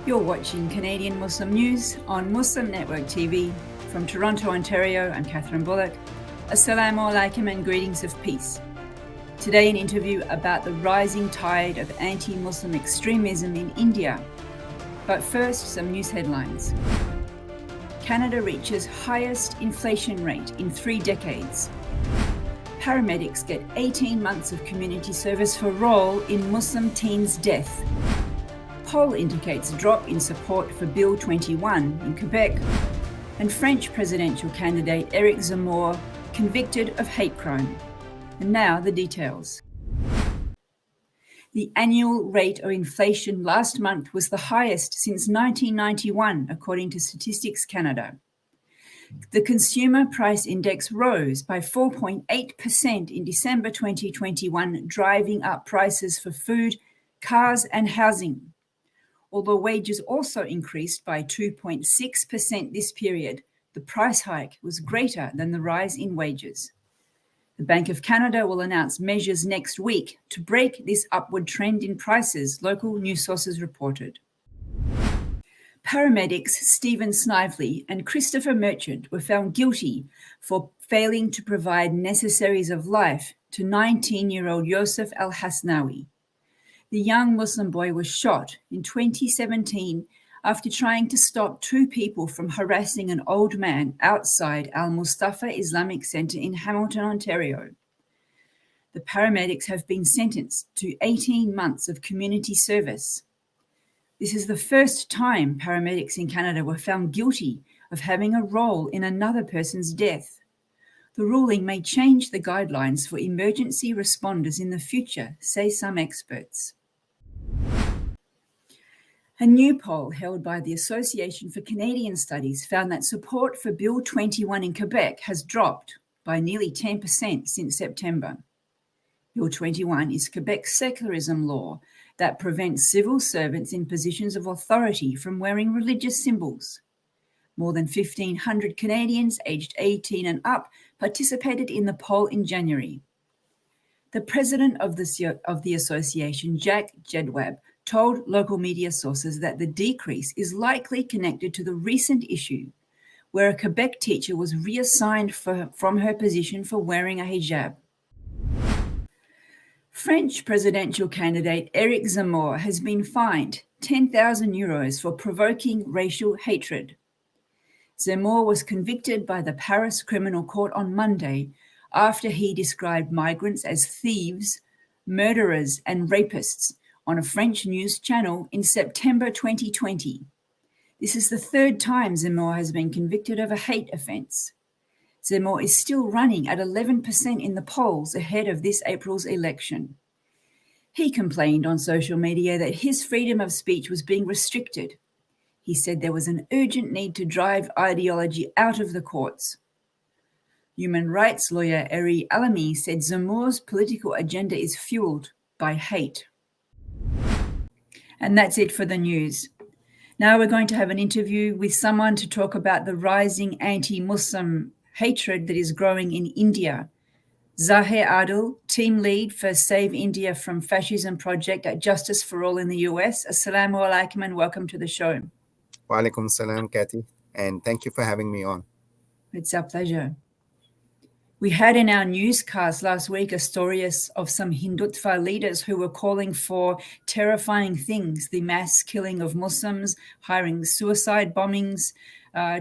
You're watching Canadian Muslim News on Muslim Network TV. From Toronto, Ontario, I'm Katherine Bullock. Assalamu alaikum and greetings of peace. Today, an interview about the rising tide of anti-Muslim extremism in India. But first, some news headlines. Canada reaches highest inflation rate in 3 decades. Paramedics get 18 months of community service for role in Muslim teen's death. Poll indicates drop in support for Bill 21 in Quebec. And French presidential candidate Eric Zemmour convicted of hate crime. And now the details. The annual rate of inflation last month was the highest since 1991, according to Statistics Canada. The Consumer Price Index rose by 4.8% in December 2021, driving up prices for food, cars, and housing. Although wages also increased by 2.6% this period, the price hike was greater than the rise in wages. The Bank of Canada will announce measures next week to break this upward trend in prices, local news sources reported. Paramedics Stephen Snively and Christopher Merchant were found guilty for failing to provide necessaries of life to 19-year-old Yosef Al-Hasnawi. The young Muslim boy was shot in 2017 after trying to stop 2 people from harassing an old man outside Al Mustafa Islamic Center in Hamilton, Ontario. The paramedics have been sentenced to 18 months of community service. This is the first time paramedics in Canada were found guilty of having a role in another person's death. The ruling may change the guidelines for emergency responders in the future, say some experts. A new poll held by the Association for Canadian Studies found that support for Bill 21 in Quebec has dropped by nearly 10% since September. Bill 21 is Quebec's secularism law that prevents civil servants in positions of authority from wearing religious symbols. More than 1,500 Canadians aged 18 and up participated in the poll in January. The president of the association, Jack Jedwab, told local media sources that the decrease is likely connected to the recent issue where a Quebec teacher was reassigned from her position for wearing a hijab. French presidential candidate Eric Zemmour has been fined 10,000 euros for provoking racial hatred. Zemmour was convicted by the Paris Criminal Court on Monday after he described migrants as thieves, murderers, and rapists on a French news channel in September 2020. This is the 3rd time Zemmour has been convicted of a hate offense. Zemmour is still running at 11% in the polls ahead of this April's election. He complained on social media that his freedom of speech was being restricted. He said there was an urgent need to drive ideology out of the courts. Human rights lawyer Eri Alami said Zemmour's political agenda is fueled by hate. And that's it for the news. Now we're going to have an interview with someone to talk about the rising anti-Muslim hatred that is growing in India. Zahir Adil, team lead for Save India from Fascism project at Justice for All in the US. Assalamu alaikum and welcome to the show. Wa alaikum salam, Kathy, and thank you for having me on. It's our pleasure. We had in our newscast last week a story of some Hindutva leaders who were calling for terrifying things, the mass killing of Muslims, hiring suicide bombings,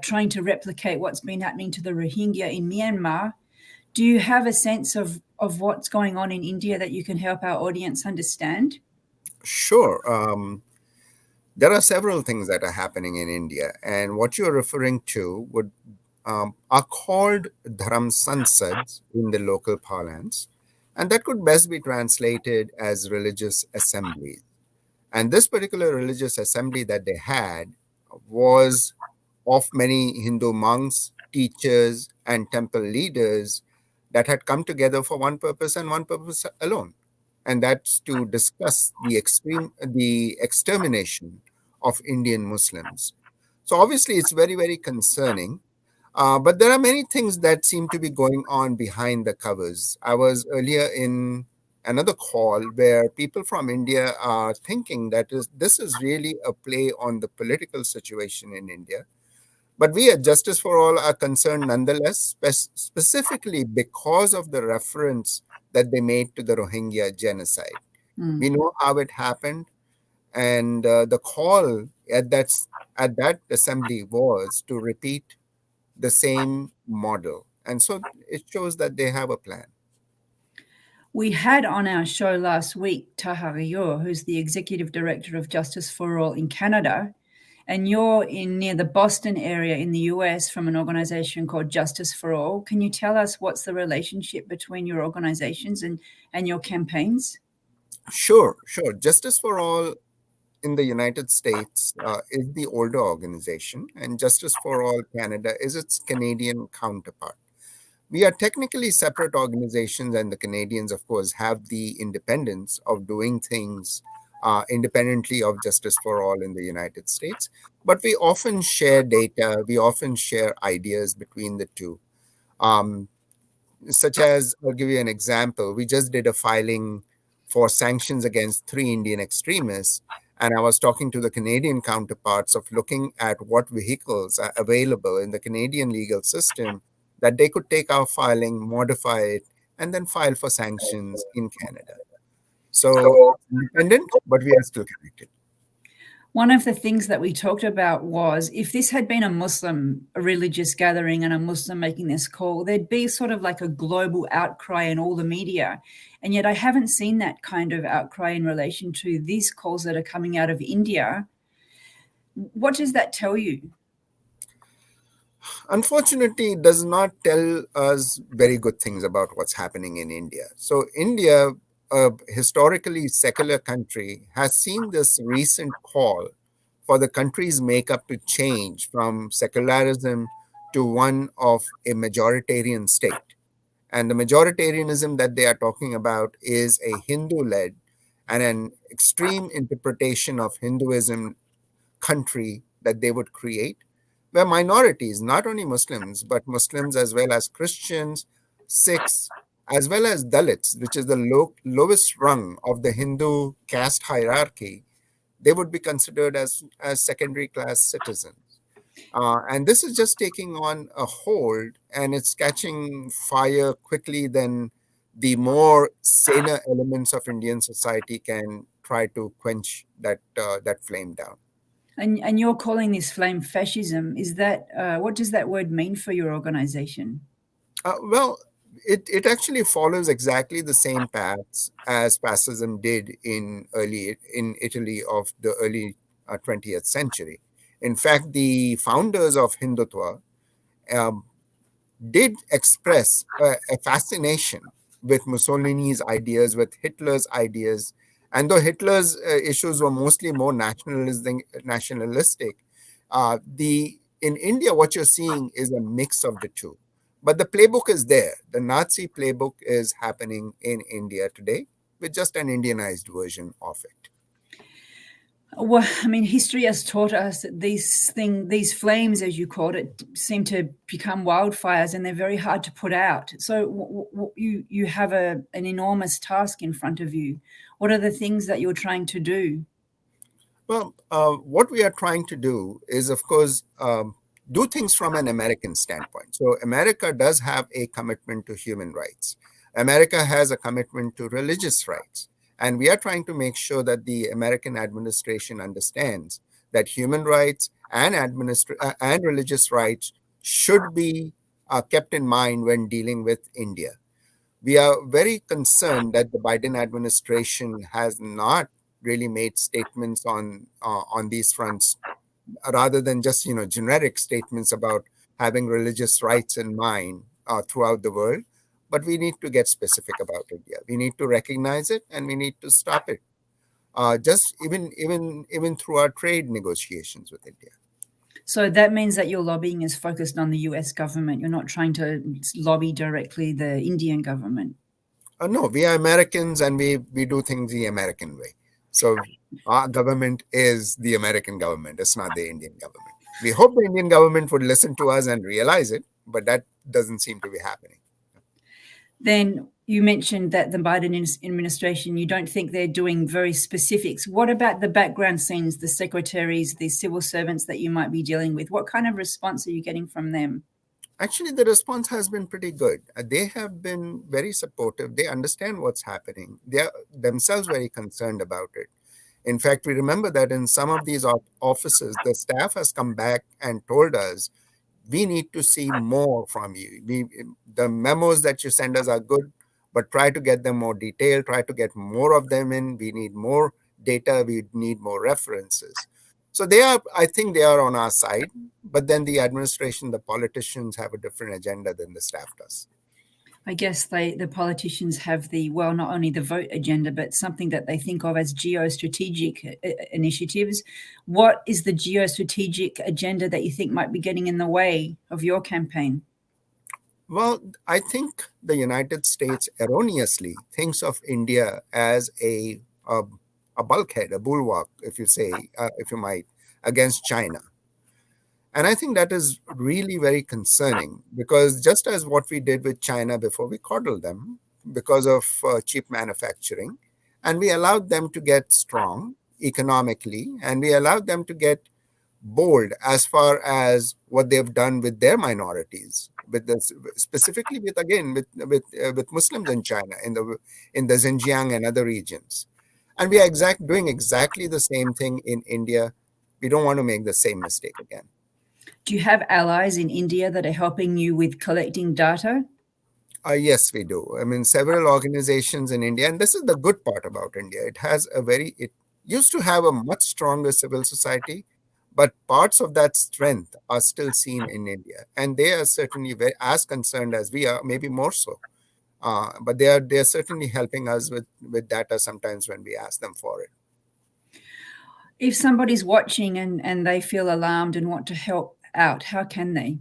trying to replicate what's been happening to the Rohingya in Myanmar. Do you have a sense of what's going on in India that you can help our audience understand? Sure. There are several things that are happening in India, and what you're referring to are called dharam sansads in the local parlance, and that could best be translated as religious assemblies. And this particular religious assembly that they had was of many Hindu monks, teachers, and temple leaders that had come together for one purpose and one purpose alone, and that's to discuss the extermination of Indian Muslims. So obviously it's very, very concerning. But there are many things that seem to be going on behind the covers. I was earlier in another call where people from India are thinking that this is really a play on the political situation in India. But we at Justice for All are concerned nonetheless, specifically because of the reference that they made to the Rohingya genocide. We know how it happened, and the call at that assembly was to repeat the same model. And so it shows that they have a plan. We had on our show last week Zahir, who's the executive director of Justice for All in Canada, and you're in near the Boston area in the US from an organization called Justice for All. Can you tell us what's the relationship between your organizations and your campaigns? Sure. Justice for All in the United States is the older organization, and Justice for All Canada is its Canadian counterpart. We are technically separate organizations, and the Canadians, of course, have the independence of doing things independently of Justice for All in the United States. But we often share data, we often share ideas between the two. Um, Such as, I'll give you an example. We just did a filing for sanctions against 3 Indian extremists. And I was talking to the Canadian counterparts of looking at what vehicles are available in the Canadian legal system that they could take our filing, modify it, and then file for sanctions in Canada. So it's independent, but we are still connected. One of the things that we talked about was if this had been a religious gathering and a Muslim making this call, there'd be sort of like a global outcry in all the media. And yet I haven't seen that kind of outcry in relation to these calls that are coming out of India. What does that tell you? Unfortunately, it does not tell us very good things about what's happening in India. So, India, a historically secular country, has seen this recent call for the country's makeup to change from secularism to one of a majoritarian state. And the majoritarianism that they are talking about is a Hindu led and an extreme interpretation of Hinduism country that they would create, where minorities, not only Muslims, but Muslims as well as Christians, Sikhs, as well as Dalits, which is the lowest rung of the Hindu caste hierarchy, they would be considered as secondary class citizens. And this is just taking on a hold, and it's catching fire quickly than the more saner elements of Indian society can try to quench that flame down. And you're calling this flame fascism. Is that what does that word mean for your organization? Well, it actually follows exactly the same paths as fascism did in Italy of the early 20th century. In fact, the founders of Hindutva um, did express a fascination with Mussolini's ideas, with Hitler's ideas. And though Hitler's issues were mostly more nationalistic, the in India, what you're seeing is a mix of the two. But the playbook is there. The Nazi playbook is happening in India today with just an Indianized version of it. Well, I mean, history has taught us that these flames, as you called it, seem to become wildfires, and they're very hard to put out. So you have an enormous task in front of you. What are the things that you're trying to do? Well, what we are trying to do is, of course, do things from an American standpoint. So, America does have a commitment to human rights. America has a commitment to religious rights. And we are trying to make sure that the American administration understands that human rights and and religious rights should be kept in mind when dealing with India. We are very concerned that the Biden administration has not really made statements on these fronts, rather than just generic statements about having religious rights in mind throughout the world. But we need to get specific about India. We need to recognize it, and we need to stop it. Just even through our trade negotiations with India. So that means that your lobbying is focused on the US government. You're not trying to lobby directly the Indian government. No, we are Americans, and we do things the American way. So our government is the American government. It's not the Indian government. We hope the Indian government would listen to us and realize it, but that doesn't seem to be happening. Then You mentioned that the Biden administration, you don't think they're doing very specifics. What about the background scenes, the secretaries, the civil servants that you might be dealing with? What kind of response are you getting from them? Actually, the response has been pretty good. They have been very supportive. They understand what's happening. They are themselves very concerned about it. In fact, we remember that in some of these offices, the staff has come back and told us, we need to see more from you. The memos that you send us are good, but try to get them more detailed, try to get more of them in. We need more data, we need more references. So I think they are on our side, but then the administration, the politicians have a different agenda than the staff does. I guess the politicians have not only the vote agenda, but something that they think of as geostrategic initiatives. What is the geostrategic agenda that you think might be getting in the way of your campaign? Well, I think the United States erroneously thinks of India as a bulkhead, a bulwark, if you might, against China. And I think that is really very concerning, because just as what we did with China before, we coddled them because of cheap manufacturing, and we allowed them to get strong economically, and we allowed them to get bold as far as what they've done with their minorities, specifically with Muslims in China, in the Xinjiang and other regions. And we are doing exactly the same thing in India. We don't want to make the same mistake again. Do you have allies in India that are helping you with collecting data? Yes, we do. I mean, several organizations in India, and this is the good part about India. It used to have a much stronger civil society, but parts of that strength are still seen in India. And they are certainly as concerned as we are, maybe more so. But they are certainly helping us with data sometimes when we ask them for it. If somebody's watching and they feel alarmed and want to help out, how can they?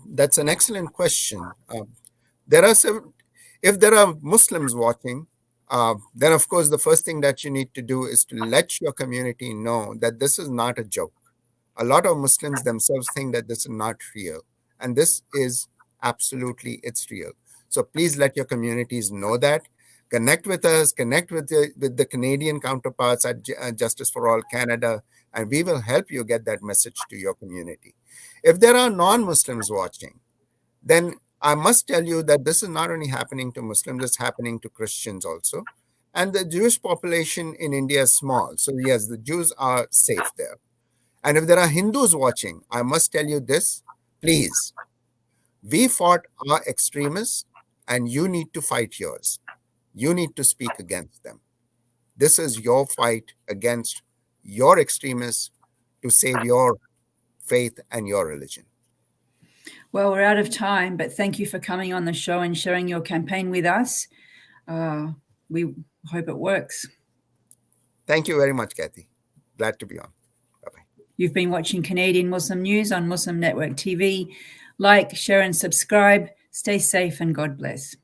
That's an excellent question. If there are Muslims watching, then of course the first thing that you need to do is to let your community know that this is not a joke. A lot of Muslims themselves think that this is not real, and this is it's real. So please let your communities know that. Connect with us, connect with the Canadian counterparts at Justice for All Canada, and we will help you get that message to your community. If there are non-Muslims watching, then I must tell you that this is not only happening to Muslims, it's happening to Christians also. And the Jewish population in India is small. So yes, the Jews are safe there. And if there are Hindus watching, I must tell you this, please, we fought our extremists and you need to fight yours. You need to speak against them. This is your fight against your extremists to save your faith and your religion. Well, we're out of time, but thank you for coming on the show and sharing your campaign with us. We hope it works. Thank you very much, Kathy. Glad to be on. Bye-bye. You've been watching Canadian Muslim News on Muslim Network TV. Like, share, and subscribe. Stay safe and God bless.